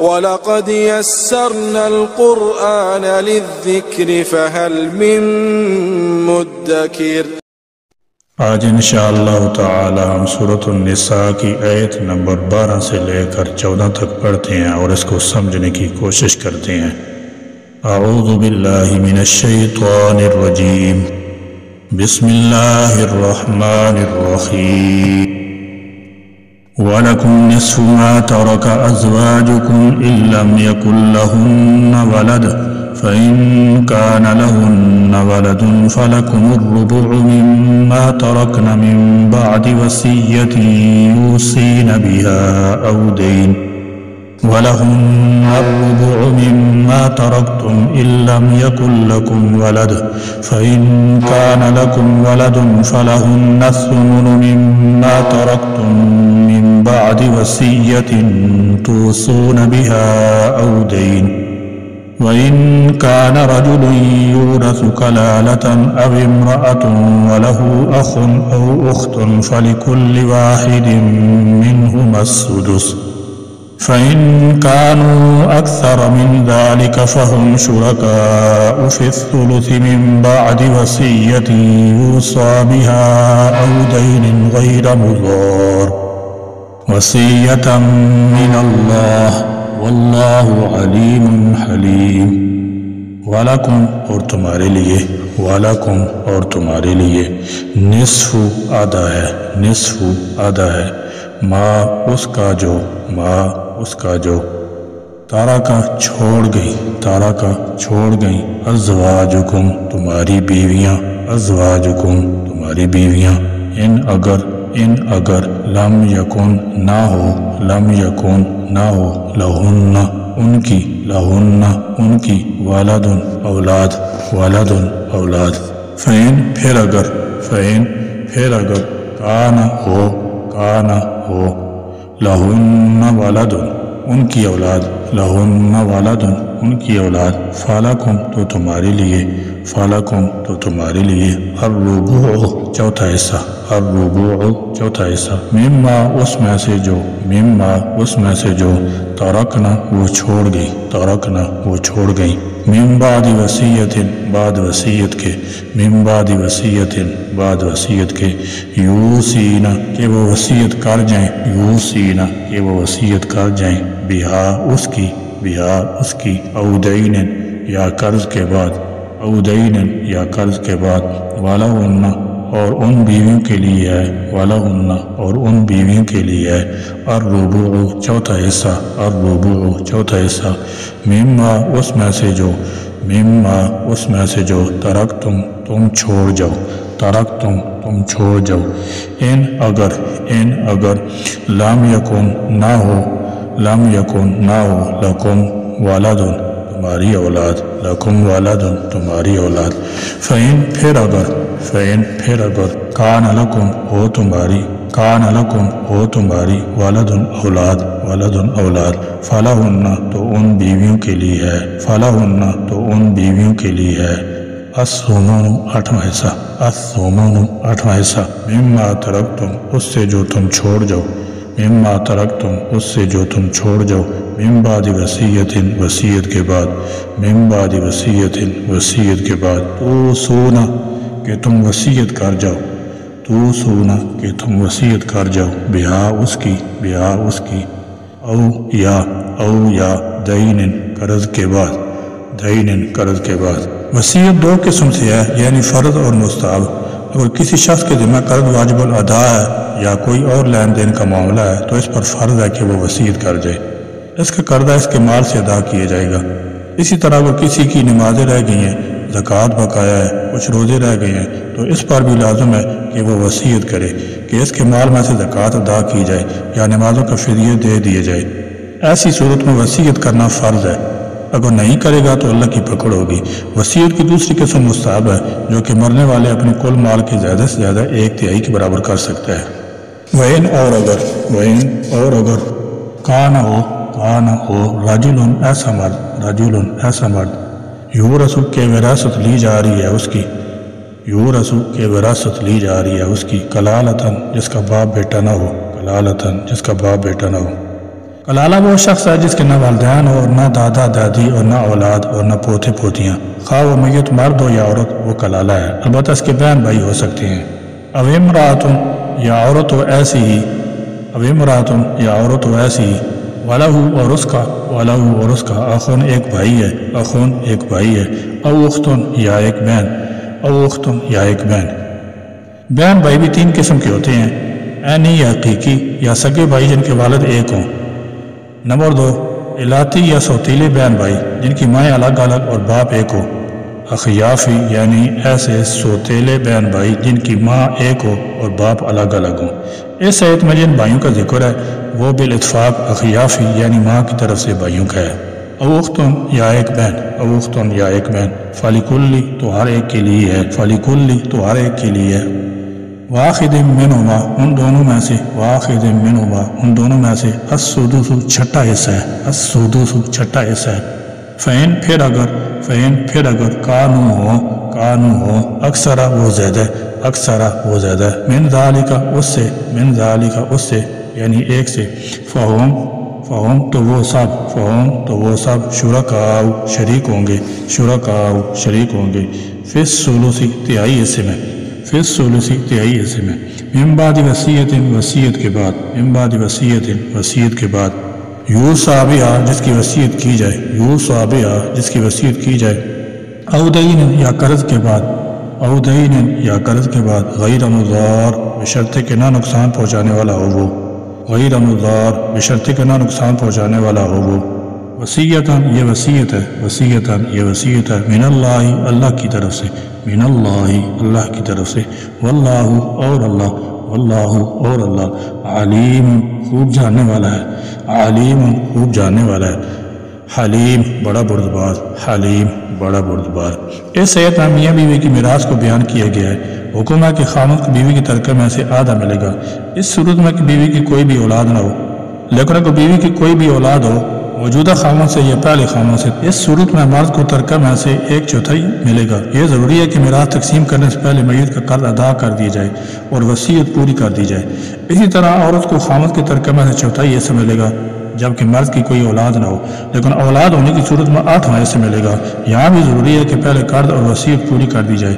وَلَقَدْ يَسَّرْنَا الْقُرْآنَ لِلذِّكْرِ فَهَلْ مِن مُدَّكِرٍ۔ آج انشاءاللہ تعالی ہم سورۃ النساء کی آیت نمبر 12 سے لے کر 14 تک پڑھتے ہیں اور اس کو سمجھنے کی کوشش کرتے ہیں۔ اعوذ باللہ من الشیطان الرجیم، بسم اللہ الرحمن الرحیم۔ وَلَكُمْ نِصْفُ مَا تَرَكَ أَزْوَاجُكُمْ إِن لَّمْ يَكُن لَّهُنَّ وَلَدٌ فَإِن كَانَ لَهُنَّ وَلَدٌ فَلَكُمُ الرُّبُعُ مِمَّا تَرَكْنَ مِن بَعْدِ وَصِيَّةٍ يُوصِينَ بِهَا أَوْ دَيْنٍ وَلَهُنَّ الرُّبُعُ مِمَّا تَرَكْتُمْ إِن لَّمْ يَكُن لَّكُمْ وَلَدٌ فَإِن كَانَ لَكُمْ وَلَدٌ فَلَهُنَّ الثُّمُنُ مِمَّا تَرَكْتُم مِّن بَعْدِ وَصِيَّةٍ تُوصُونَ بِهَا أَوْ دَيْنٍ وَإِن كَانَ رَجُلٌ يُورَثُ كَلَالَةً أَوِ امْرَأَةٌ وَلَهُ أَخٌ أَوْ أُخْتٌ فَلِكُلِّ وَاحِدٍ مِّنْهُمَا السُّدُسُ فَإِن كَانُوا أَكْثَرَ مِن ذَلِكَ فَهُمْ شُرَكَاءُ فِي الثُّلُثِ مِن بَعْدِ وَصِيَّةٍ يُوصَىٰ بِهَا أَوْ دَيْنٍ غَيْرَ مُضَارٍّ وَصِيَّةً مِّنَ اللَّهِ وَاللَّهُ عَلِيمٌ حَلِيمٌ۔ وَلَكُمْ اور تمہارے لیے، وَلَكُمْ اور تمہارے لیے، نصف آدھا ہے، نصف آدھا ہے، ما اس کا جو، ما اس کا جو، تارا کا چھوڑ گئی، تارا کا چھوڑ گئی، ازواجکم تمہاری بیویاں، ازواجکم تمہاری بیویاں، ان اگر لم یکن نہ ہو، لم یکن نہ ہو، لہن ان کی، لہن ان کی، ولدن اولاد، ولدن اولاد، فین پھر اگر، فین پھر اگر، کانا ہو، کانا ہو، لہن ولدن ان کی اولاد، لہن ولدن ان کی اولاد، فلکم تو تمہارے لیے، فلکم تو تمہارے لیے، الربوع چوتھا حصہ، الربوع چوتھا حصہ، مما اس میں سے جو، مما اس میں سے جو، ترکنا وہ چھوڑ گئی، ترکنا وہ چھوڑ گئی، من بعد وصیت بعد وصیت کے، من بعد وصیت بعد وصیت کے، یوصینا کہ وہ وصیت کر جائیں، یوصینا کہ وہ وصیت کر جائیں، بہا اس کی، بہا اس کی، او دین یا قرض کے بعد، او دین یا قرض کے بعد، ولہن اور ان بیویوں کے لیے ہے، ولہن اور ان بیویوں کے لیے ہے، الربوع چوتھا حصہ، الربوع چوتھا حصہ، مما اس میں سے جو، مما اس میں سے جو، ترکتم تم چھوڑ جاؤ، ترکتم تم چھوڑ جاؤ، ان اگر لم یکن نہ ہو، لم یکن نہ ہو، لکم ولدن تمہاری اولاد، لکم ولدن تمہاری اولاد، فین پھر اگر، فین پھر اگر، کان لکم ہو تمہاری، کان لکم ہو تمہاری، ولدن اولاد، ولدن اولاد، فلہن تو ان بیویوں کے لیے ہے، فلہن تو ان بیویوں کے لیے ہے، الثمن آٹھواں حصہ، الثمن آٹھواں حصہ، مما ترکتم اس سے جو تم چھوڑ جاؤ، مما ترکتم اس سے جو تم چھوڑ جاؤ، من بعد وصیت وصیت کے بعد، من بعد وصیت وصیت کے بعد، تو سونا کہ تم وصیت کر جاؤ، تو سونا کہ تم وصیت کر جاؤ، بہا اس کی، بہا اس کی، او یا دین قرض کے بعد، دین قرض کے بعد۔ وصیت دو قسم سے ہے، یعنی فرض اور مستحب۔ اگر کسی شخص کے ذمہ قرض واجب الادا ہے یا کوئی اور لین دین کا معاملہ ہے تو اس پر فرض ہے کہ وہ وصیت کر جائے، اس کا قرضہ اس کے مال سے ادا کیا جائے گا۔ اسی طرح اگر کسی کی نمازیں رہ گئی ہیں، زکوٰۃ بقایا ہے، کچھ روزے رہ گئے ہیں تو اس پر بھی لازم ہے کہ وہ وصیت کرے کہ اس کے مال میں سے زکوٰۃ ادا کی جائے یا نمازوں کا فدیہ دے دیے جائے۔ ایسی صورت میں وصیت کرنا فرض ہے، اگر نہیں کرے گا تو اللہ کی پکڑ ہوگی۔ وصیت کی دوسری قسم مستحب ہے، جو کہ مرنے والے اپنے کل مال کے زیادہ سے زیادہ 1/3 کے برابر کر سکتا ہے۔ وَإِنْ اور اگر، وَإِنْ اور اگر، کان ہو رجل ایسا مرد، رجل ایسا مرد، یورث کے وراثت لی جا رہی ہے اس کی، یورث کے وراثت لی جا رہی ہے اس کی، کلالتاً جس کا باپ بیٹا نہ ہو، کلالتاً جس کا باپ بیٹا نہ ہو، کلالہ وہ شخص ہے جس کے نہ والدین اور نہ دادا دادی اور نہ اولاد اور نہ پوتے پوتیاں، خواہ وہ میت مرد ہو یا عورت، وہ کلالہ ہے، البتہ اس کے بہن بھائی ہو سکتے ہیں۔ او امراتن یا عورت ہو ایسی ہی، او امراتن یا عورت ہو ایسی ہی، ولہو اور اس کا، ولہو اور اس کا اخن ایک بھائی ہے، اخن ایک بھائی ہے، او اختن یا ایک بہن، او اختن یا ایک بہن۔ بہن بھائی بھی تین قسم کے ہوتے ہیں، عینی یا حقیقی یا سگے بھائی جن کے والد ایک ہوں۔ نمبر 2، الاتی یا سوتیلے بہن بھائی جن کی مائیں الگ الگ اور باپ ایک ہو۔ اخیافی یعنی ایسے سوتیلے بہن بھائی جن کی ماں ایک ہو اور باپ الگ الگ ہوں۔ اس آیت میں جن بھائیوں کا ذکر ہے وہ بالاتفاق اخیافی یعنی ماں کی طرف سے بھائیوں کا ہے۔ او اختن یا ایک بہن، او اختن یا ایک بہن، فلیکلی تو ہر ایک کے لیے ہے، فلیکلی تو ہر ایک کے لیے ہے۔ واخذ منہما ان دونوں میں سے، واخذ منہما ان دونوں میں سے، السدس چھٹا حصہ ہے، السدس چھٹا حصہ ہے۔ فین پھر اگر، فین پھر اگر کانو ہو اکثرا وہ زیادہ، اکثرا وہ زیادہ، من ذالک اس سے، من ذالک اس سے یعنی ایک سے، فہم تو وہ سب، فہم تو وہ سب شرکاء شریک ہوں گے، شرکاء شریک ہوں گے، فی الثلث تہائی حصے میں، فی الثلث تہائی حصے میں، من بعد وصیت وصیت کے بعد، من بعد وصیت وصیت کے بعد، یوصی بہا جس کی وصیت کی جائے، یوصی بہا جس کی وصیت کی جائے، او دین یا قرض کے بعد، او دین یا قرض کے بعد، غیر مضار بشرط کہ نہ نقصان پہنچانے والا ہو وہ، غیر مضار بشرط کہ نہ نقصان پہنچانے والا ہو وہ۔ وصیتاً یہ وصیت ہے، وصیتاً یہ وصیت ہے، من اللہ اللہ کی طرف سے، من اللہ اللہ کی طرف سے، واللہ اور اللہ، واللہ اور اللہ علیم خوب جاننے والا ہے، علیم خوب جاننے والا ہے، حلیم بڑا بردبار، حلیم بڑا بردبار۔ اس آیت میں میاں بیوی کی میراث کو بیان کیا گیا ہے۔ حکم ہے کہ خامد کو بیوی کی ترکہ میں سے آدھا ملے گا، اس صورت میں کہ بیوی کی کوئی بھی اولاد نہ ہو، لیکن اگر بیوی کی کوئی بھی اولاد ہو موجودہ خامد سے یا پہلے خامد سے، اس صورت میں مرد کو ترکہ میں سے 1/4 ملے گا۔ یہ ضروری ہے کہ میراث تقسیم کرنے سے پہلے میت کا قرض ادا کر دیا جائے اور وصیت پوری کر دی جائے۔ اسی طرح عورت کو خامد کے ترکہ میں سے 1/4 حصہ ملے گا جبکہ مرد کی کوئی اولاد نہ ہو، لیکن اولاد ہونے کی صورت میں 8واں حصہ ملے گا۔ یہاں بھی ضروری ہے کہ پہلے قرض اور وصیت پوری کر دی جائے۔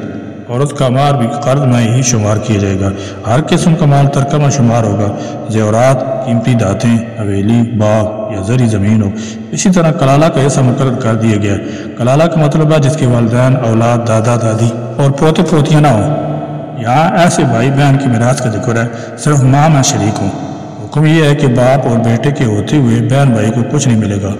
عورت کا مال بھی قرض میں ہی شمار کیا جائے گا، ہر قسم کا مال ترکہ میں شمار ہوگا، زیورات، قیمتی دھاتیں، حویلی، باغ یا زرعی زمین ہو۔ اسی طرح کلالہ کا حصہ مقرر کر دیا گیا۔ کلالہ کا مطلب ہے جس کے والدین، اولاد، دادا دادی اور پوتے پوتیاں نہ ہوں۔ یہاں ایسے بھائی بہن کی میراث کا ذکر ہے، صرف ماں میں شریک ہوں۔ حکم یہ ہے کہ باپ اور بیٹے کے ہوتے ہوئے بہن بھائی کو کچھ نہیں ملے گا،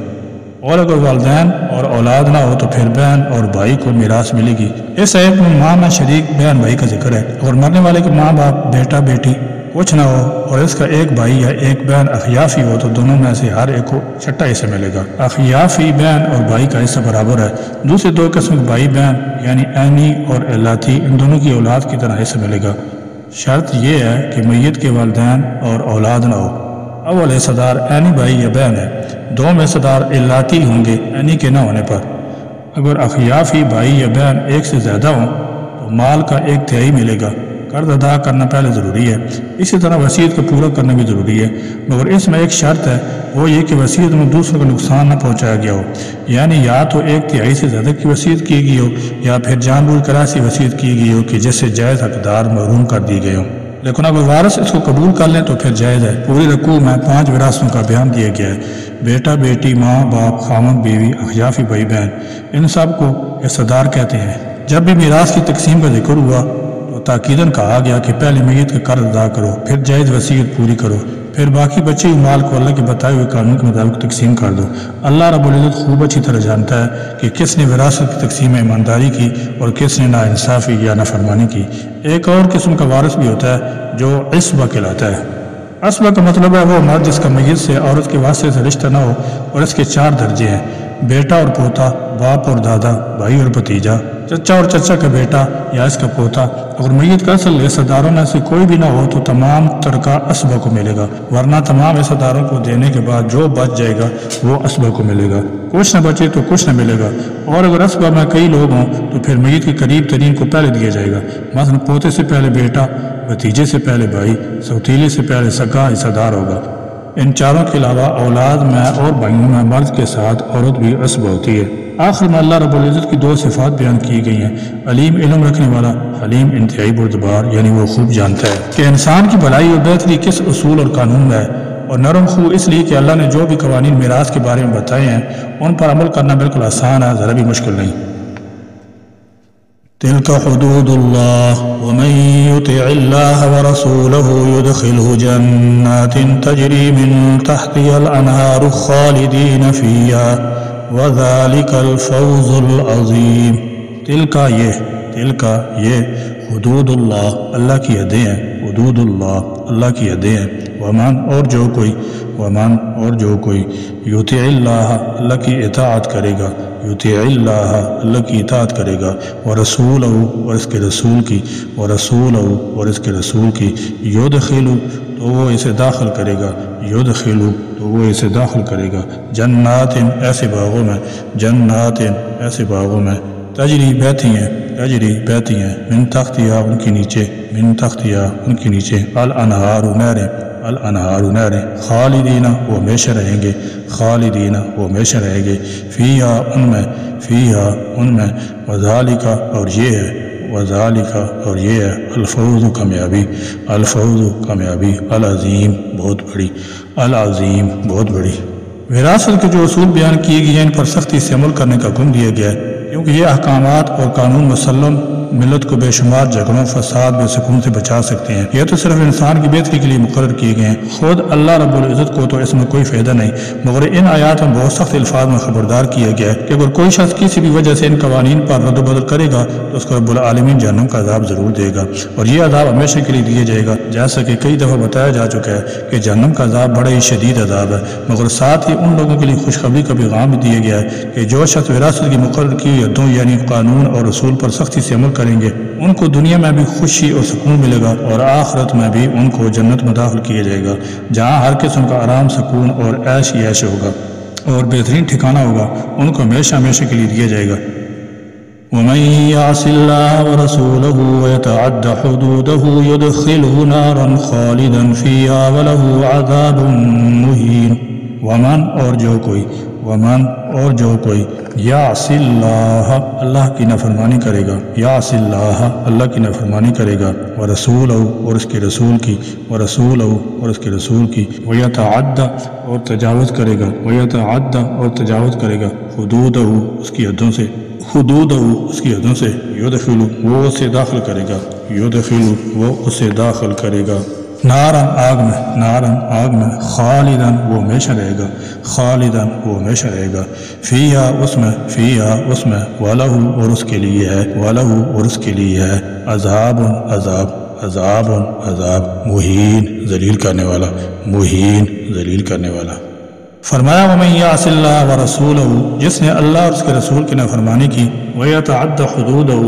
اور اگر والدین اور اولاد نہ ہو تو پھر بہن اور بھائی کو میراث ملے گی۔ اس آیت میں ماں میں شریک بہن بھائی کا ذکر ہے، اور مرنے والے کے ماں باپ، بیٹا بیٹی کچھ نہ ہو اور اس کا ایک بھائی یا ایک بہن اخیافی ہو تو دونوں میں سے ہر ایک کو 6واں حصہ ملے گا۔ اخیافی بہن اور بھائی کا حصہ برابر ہے۔ دوسرے 2 قسم کے بھائی بہن یعنی عینی اور الاتی، ان دونوں کی اولاد کی طرح حصہ ملے گا۔ شرط یہ ہے کہ میت کے والدین اور اولاد نہ ہو۔ اول حصہ دار عینی بھائی یا بہن ہے، دوم حصہ دار الاتی ہوں گے عینی کے نہ ہونے پر۔ اگر اخیافی بھائی یا بہن ایک سے زیادہ ہوں تو مال کا 1/3 ملے گا۔ قرض ادا کرنا پہلے ضروری ہے، اسی طرح وصیت کو پورا کرنا بھی ضروری ہے، مگر اس میں ایک شرط ہے، وہ یہ کہ وصیت میں دوسروں کو نقصان نہ پہنچایا گیا ہو، یعنی یا تو 1/3 سے زیادہ کی وصیت کی گئی ہو یا پھر جان بوجھ کر ایسی وصیت کی گئی ہو کہ جس سے جائز حقدار محروم کر دی گئے ہوں۔ لیکن اگر وارث اس کو قبول کر لیں تو پھر جائز ہے۔ پوری رقوع میں 5 وراثتوں کا بیان دیا گیا ہے، بیٹا بیٹی، ماں باپ، خامد بیوی، اخیافی بھائی بہن، ان سب کو حصہ دار کہتے ہیں۔ جب بھی میراث کی تقسیم کا ذکر ہوا تو تاکیداً کہا گیا کہ پہلے میت کا قرض ادا کرو، پھر جائز وصیت پوری کرو، پھر باقی بچے ہوئے مال کو اللہ کے بتائے ہوئے قانون کے مطابق تقسیم کر دو۔ اللہ رب العزت خوب اچھی طرح جانتا ہے کہ کس نے وراثت کی تقسیم میں ایمانداری کی اور کس نے ناانصافی یا نافرمانی کی۔ ایک اور قسم کا وارث بھی ہوتا ہے جو عصبہ کہلاتا ہے۔ عصبہ کا مطلب ہے وہ مرد جس کا میت سے عورت کے واسطے سے رشتہ نہ ہو اور اس کے 4 درجے ہیں: بیٹا اور پوتا، باپ اور دادا، بھائی اور بھتیجا، چچا اور چچا کا بیٹا یا اس کا پوتا۔ اگر میت کا اصل حصہ داروں میں سے کوئی بھی نہ ہو تو تمام ترکہ عصبہ کو ملے گا، ورنہ تمام حصہ داروں کو دینے کے بعد جو بچ جائے گا وہ عصبہ کو ملے گا، کچھ نہ بچے تو کچھ نہ ملے گا۔ اور اگر عصبہ میں کئی لوگ ہوں تو پھر میت کے قریب ترین کو پہلے دیا جائے گا، مثلا پوتے سے پہلے بیٹا، بھتیجے سے پہلے بھائی، سوتیلے سے پہلے سگا حصہ دار ہوگا۔ ان چاروں کے علاوہ اولاد میں اور بھائیوں میں مرد کے ساتھ عورت بھی عصبہ ہوتی ہے۔ آخر میں اللہ رب العزت کی 2 صفات بیان کی گئی ہیں، علیم علم رکھنے والا، حلیم انتہائی بردبار، یعنی وہ خوب جانتا ہے کہ انسان کی بھلائی اور بہتری کس اصول اور قانون میں ہے، اور نرم خو اس لیے کہ اللہ نے جو بھی قوانین میراث کے بارے میں بتائے ہیں ان پر عمل کرنا بالکل آسان ہے، ذرا بھی مشکل نہیں۔ تلك حدود الله ومن يطع الله ورسوله يدخله جنات تجري من تحتها الأنهار خالدين فيها وذلك الفوز العظيم۔ تلك یہ حدود اللہ، اللہ کی حدیں ہیں، حدود اللہ اللہ کی حدیں ہیں۔ ومن اور جو کوئی یطع اللہ اللہ کی اطاعت کرے گا، یطع اللہ اللہ کی اطاعت کرے گا، ورسولہ اور اس کے رسول کی، ورسولہ اور اس کے رسول کی، یدخل تو وہ اسے داخل کرے گا، یدخل تو وہ اسے داخل کرے گا، جنات ایسے باغوں میں تجری بہتی ہیں من تختیا ان کے نیچے الانہار نہریں خالدین وہ ہمیشہ رہیں گے فیہا ان میں وذالک اور یہ ہے الفوز کامیابی العظیم بہت بڑی۔ وراثت کے جو اصول بیان کیے گئے ہیں ان پر سختی سے عمل کرنے کا حکم دیا گیا ہے، کیونکہ یہ احکامات اور قانون مسلم ملت کو بے شمار جھگڑوں، فساد، بے سکون سے بچا سکتے ہیں۔ یہ تو صرف انسان کی بہتری کے لیے مقرر کیے گئے ہیں، خود اللہ رب العزت کو تو اس میں کوئی فائدہ نہیں، مگر ان آیات میں بہت سخت الفاظ میں خبردار کیا گیا ہے کہ اگر کوئی شخص کسی بھی وجہ سے ان قوانین پر رد و بدل کرے گا تو اس کو رب العالمین جہنم کا عذاب ضرور دے گا، اور یہ عذاب ہمیشہ کے لیے دیا جائے گا، جیسا کہ کئی دفعہ بتایا جا چکا ہے کہ جہنم کا عذاب بڑا ہی شدید عذاب ہے۔ مگر ساتھ ہی ان لوگوں کے لیے خوشخبری کا پیغام بھی دیا گیا ہے کہ جو شخص وراثت کی مقرر کی حدوں یعنی قانون اور اصول پر سختی سے عمل کریں گے ان کو دنیا میں بھی خوشی اور سکون ملے گا، اور آخرت میں بھی ان کو جنت میں داخل کیا جائے گا، جہاں ہر قسم کا آرام، سکون اور عیش ہی عیش ہوگا اور بہترین ٹھکانہ ہوگا، ان کو ہمیشہ کے لیے دیا جائے گا۔ ومن يعص الله ورسوله ويتعد حدوده يدخله نارا خالدا فيها وله عذاب مهين۔ ومن اور جو کوئی یعص اللہ اللہ کی نافرمانی کرے گا، یعص اللہ اللہ کی نافرمانی کرے گا، ورسولہ اور اس کے رسول کی، ورسولہ اور اس کے رسول کی، ویتعد اور تجاوز کرے گا، ویتعد اور تجاوز کرے گا، حدودہ اس کی حدوں سے، حدودہ اس کی حدوں سے، یدخل وہ اسے داخل کرے گا، یدخل وہ اسے داخل کرے گا، نارن آگ میں خالدن وہ ہمیشہ رہے گا، فیہا اس میں ولہ اور اس کے لیے ہے عذاب مہین ذلیل کرنے والا۔ فرمایا ومن یعص اللہ ورسولہ جس نے اللہ اور اس کے رسول کی نافرمانی کی، ویتعد حدودہ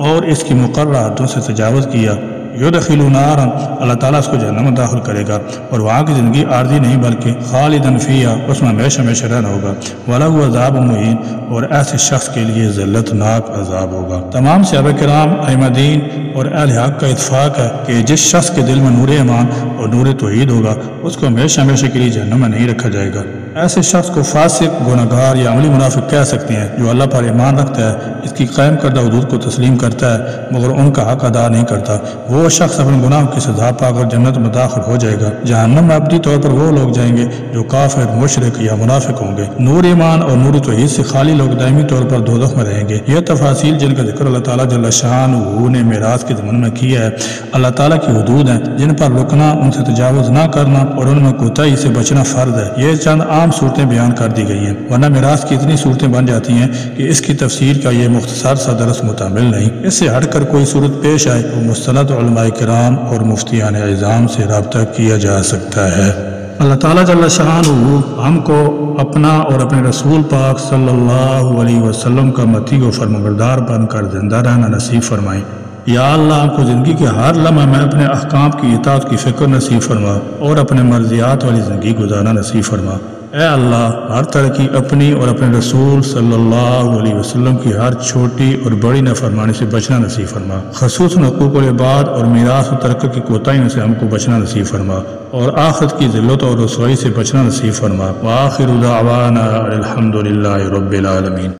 اور اس کی مقررہ حدوں سے تجاوز کیا، یدخل نارا اللہ تعالیٰ اس کو جہنم میں داخل کرے گا، اور وہاں کی زندگی عارضی نہیں بلکہ خالدن فیہا اس میں ہمیشہ رہنا ہوگا، وَلَهُ عذاب مہین اور ایسے شخص کے لیے ذلت ناک عذاب ہوگا۔ تمام صحابہ کرام، ائمہ دین اور اہل حق کا اتفاق ہے کہ جس شخص کے دل میں نور ایمان اور نور توحید ہوگا اس کو ہمیشہ کے لیے جہنم میں نہیں رکھا جائے گا۔ ایسے شخص کو فاسق، گناہگار یا عملی منافق کہہ سکتے ہیں جو اللہ پر ایمان رکھتا ہے، اس کی قائم کردہ حدود کو تسلیم کرتا ہے مگر ان کا حق ادا نہیں کرتا، وہ شخص اپنے گناہ کی سزا پا کر جنت میں داخل ہو جائے گا۔ جہنم میں ابدی طور پر وہ لوگ جائیں گے جو کافر، مشرک یا منافق ہوں گے۔ نور ایمان اور نور توحید سے خالی لوگ دائمی طور پر دوزخ میں رہیں گے۔ یہ تفاصیل جن کا ذکر اللہ تعالیٰ جل شانہ نے میراث کے ضمن میں کیا ہے، اللہ تعالیٰ کی حدود ہیں جن پر رکنا، ان سے تجاوز نہ کرنا اور ان میں کوتاہی سے بچنا فرض ہے۔ یہ چند عام صورتیں بیان کر دی گئی ہیں، ورنہ میراث کی اتنی صورتیں بن جاتی ہیں کہ اس کی تفسیر کا یہ مختصر سا درس متعمل نہیں۔ اس سے ہٹ کر کوئی صورت پیش آئے تو مستند علماء کرام اور مفتیان اعظام سے رابطہ کیا جا سکتا ہے۔ اللہ تعالیٰ جل شانہ ہم کو اپنا اور اپنے رسول پاک صلی اللہ علیہ وسلم کا مطیع و فرمانبردار بن کر زندہ رہنا نصیب فرمائیں۔ یا اللہ ہم کو زندگی کے ہر لمحہ میں اپنے احکام کی اطاعت کی فکر نصیب فرما اور اپنے مرضیات والی زندگی گزارنا نصیب فرما۔ اے اللہ ہر طرح کی اپنی اور اپنے رسول صلی اللہ علیہ وسلم کی ہر چھوٹی اور بڑی نافرمانی سے بچنا نصیب فرما، خصوصاً حقوق العباد اور میراث و ترکہ کی کوتاہیوں سے ہم کو بچنا نصیب فرما، اور آخرت کی ذلت اور رسوائی سے بچنا نصیب فرما۔ وآخر دعوانا الحمد للہ رب العالمین۔